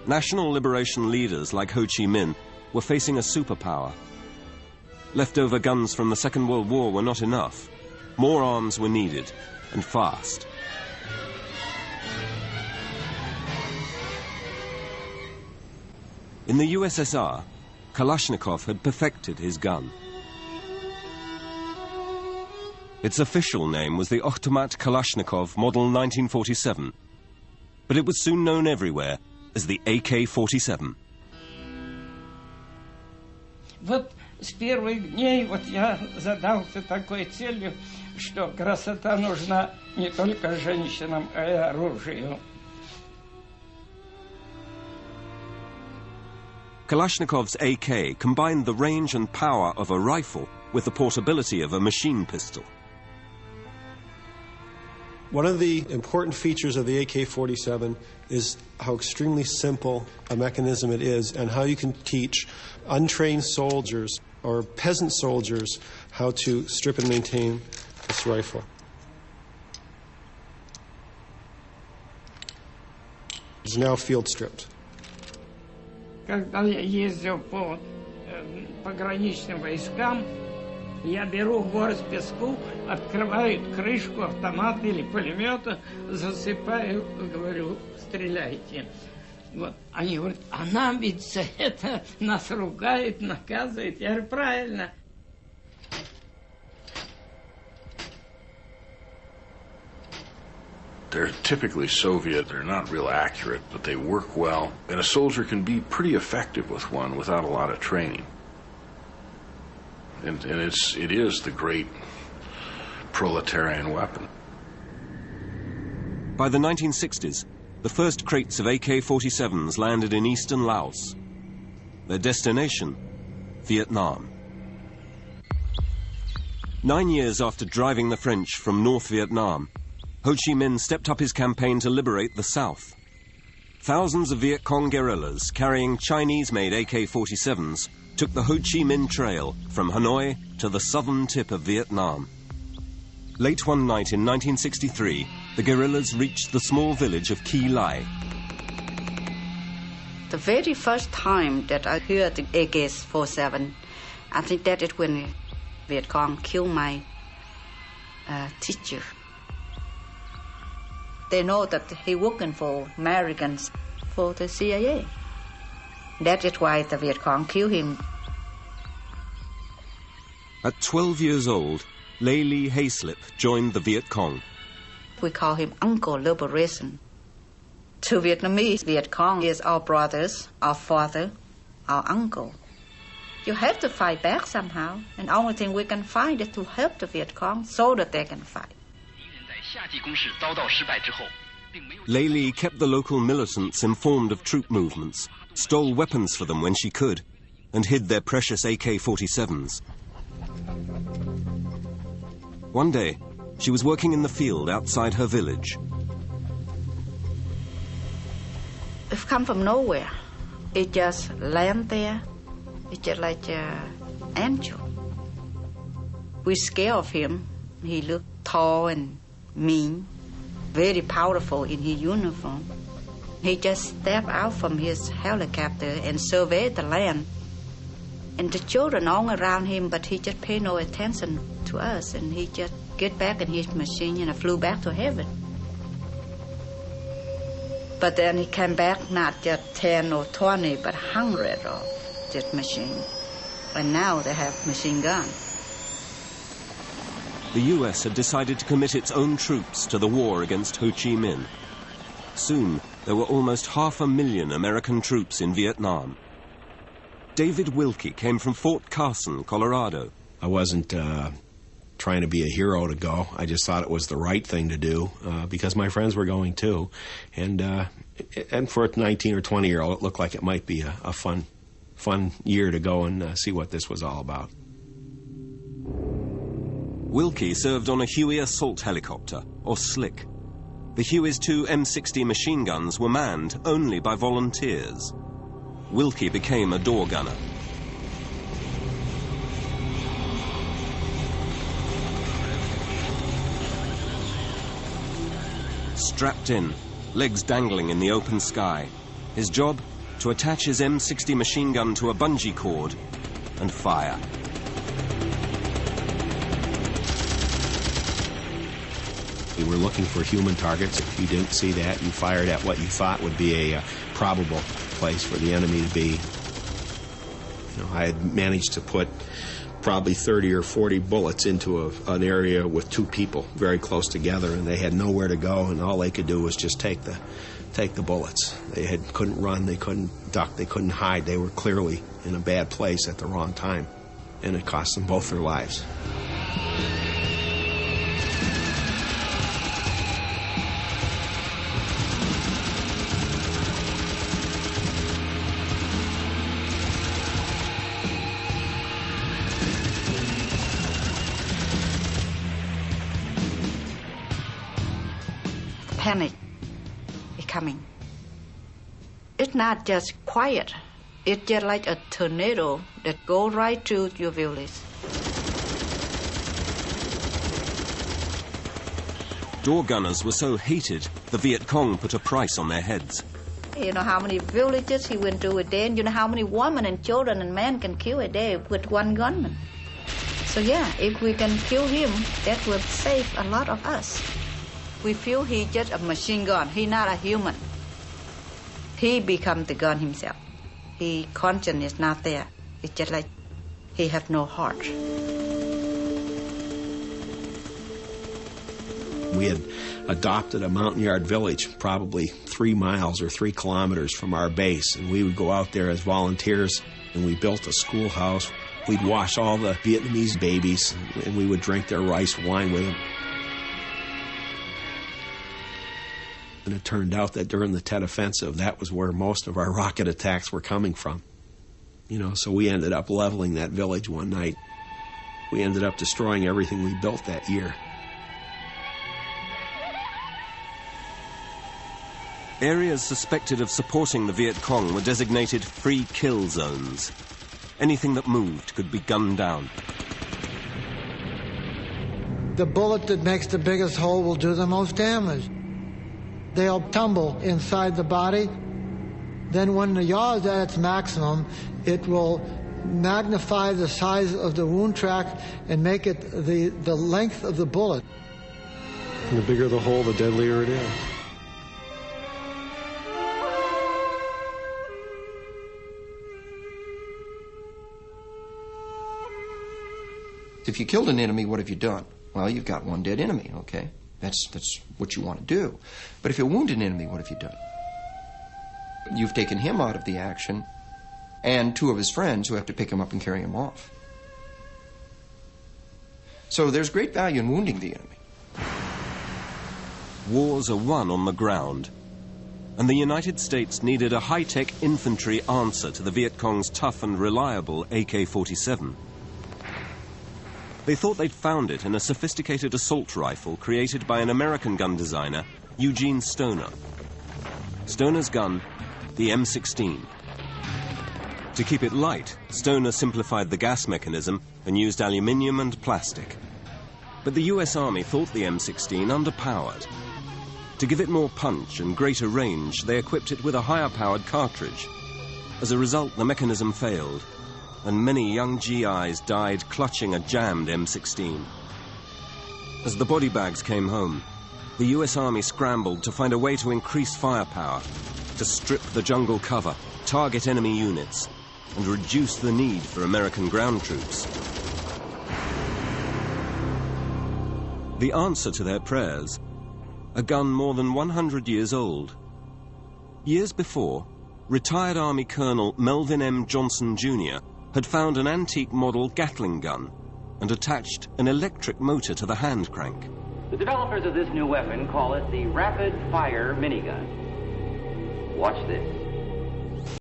National liberation leaders like Ho Chi Minh were facing a superpower. Leftover guns from the Second World War were not enough. More arms were needed, and fast. In the USSR, Kalashnikov had perfected his gun. Its official name was the Automat Kalashnikov Model 1947, but it was soon known everywhere as the AK-47. Вот с первых дней вот я задался такой целью, что красота нужна не только женщинам, а и оружию. Kalashnikov's AK combined the range and power of a rifle with the portability of a machine pistol. One of the important features of the AK-47 is how extremely simple a mechanism it is and how you can teach untrained soldiers or peasant soldiers how to strip and maintain this rifle. It's now field stripped. Когда я ездил по пограничным войскам, я беру горсть песку, открываю крышку автомата или пулемета, засыпаю, говорю, стреляйте. Вот. Они говорят, а нам ведь за это нас ругает, наказывает. Я говорю, правильно. They're typically Soviet, they're not real accurate, but they work well. And a soldier can be pretty effective with one without a lot of training. And it is the great proletarian weapon. By the 1960s, the first crates of AK-47s landed in eastern Laos. Their destination, Vietnam. 9 years after driving the French from North Vietnam, Ho Chi Minh stepped up his campaign to liberate the South. Thousands of Viet Cong guerrillas carrying Chinese-made AK-47s took the Ho Chi Minh Trail from Hanoi to the southern tip of Vietnam. Late one night in 1963, the guerrillas reached the small village of Ki Lai. The very first time that I heard the AK-47, I think that is when Viet Cong killed my teacher. They know that he working for Americans, for the CIA. That is why the Viet Cong killed him. At 12 years old, Lê Ly Hayslip joined the Viet Cong. We call him Uncle Liberation. To Vietnamese, Viet Cong is our brothers, our father, our uncle. You have to fight back somehow, and the only thing we can find is to help the Viet Cong so that they can fight. Lê Ly kept the local militants informed of troop movements, stole weapons for them when she could, and hid their precious AK-47s. One day, she was working in the field outside her village. It come from nowhere. It just land there. It's just like an angel. We scared of him. He looked tall and mean, very powerful in his uniform. He just stepped out from his helicopter and surveyed the land. And the children all around him, but he just paid no attention to us, and he just get back in his machine and flew back to heaven. But then he came back not just 10 or 20, but 100 of this machine. And now they have machine guns. The US had decided to commit its own troops to the war against Ho Chi Minh. Soon, there were almost 500,000 American troops in Vietnam. David Wilkie came from Fort Carson, Colorado. I wasn't trying to be a hero to go. I just thought it was the right thing to do because my friends were going too. And for a 19 or 20-year-old, it looked like it might be a fun year to go and see what this was all about. Wilkie served on a Huey assault helicopter, or Slick. The Huey's two M60 machine guns were manned only by volunteers. Wilkie became a door gunner. Strapped in, legs dangling in the open sky, his job, to attach his M60 machine gun to a bungee cord and fire. We were looking for human targets. If you didn't see that, you fired at what you thought would be a probable place for the enemy to be. You know, I had managed to put probably 30 or 40 bullets into an area with two people very close together, and they had nowhere to go, and all they could do was just take the bullets. They couldn't run, they couldn't duck, they couldn't hide. They were clearly in a bad place at the wrong time, and it cost them both their lives. Panic is coming. It's not just quiet. It's just like a tornado that goes right through your village. Door gunners were so hated, the Viet Cong put a price on their heads. You know how many villages he went to a day, and you know how many women and children and men can kill a day with one gunman. So yeah, if we can kill him, that would save a lot of us. We feel he's just a machine gun. He's not a human. He becomes the gun himself. His conscience is not there. It's just like he has no heart. We had adopted a mountain yard village probably 3 miles or 3 kilometers from our base, and we would go out there as volunteers, and we built a schoolhouse. We'd wash all the Vietnamese babies, and we would drink their rice wine with them. And it turned out that during the Tet Offensive, that was where most of our rocket attacks were coming from. You know, so we ended up leveling that village one night. We ended up destroying everything we built that year. Areas suspected of supporting the Viet Cong were designated free kill zones. Anything that moved could be gunned down. The bullet that makes the biggest hole will do the most damage. They'll tumble inside the body. Then when the yaw is at its maximum, it will magnify the size of the wound tract and make it the length of the bullet. And the bigger the hole, the deadlier it is. If you killed an enemy, what have you done? Well, you've got one dead enemy, okay? That's what you want to do. But if you wound an enemy, what have you done? You've taken him out of the action and 2 of his friends who have to pick him up and carry him off. So there's great value in wounding the enemy. Wars are won on the ground, and the United States needed a high-tech infantry answer to the Viet Cong's tough and reliable AK-47. They thought they'd found it in a sophisticated assault rifle created by an American gun designer, Eugene Stoner. Stoner's gun, the M16. To keep it light, Stoner simplified the gas mechanism and used aluminium and plastic. But the US Army thought the M16 underpowered. To give it more punch and greater range, they equipped it with a higher-powered cartridge. As a result, the mechanism failed, and many young GIs died clutching a jammed M16. As the body bags came home, the US Army scrambled to find a way to increase firepower, to strip the jungle cover, target enemy units, and reduce the need for American ground troops. The answer to their prayers, a gun more than 100 years old. Years before, retired Army Colonel Melvin M. Johnson, Jr. had found an antique model Gatling gun and attached an electric motor to the hand crank. The developers of this new weapon call it the Rapid Fire Minigun. Watch this.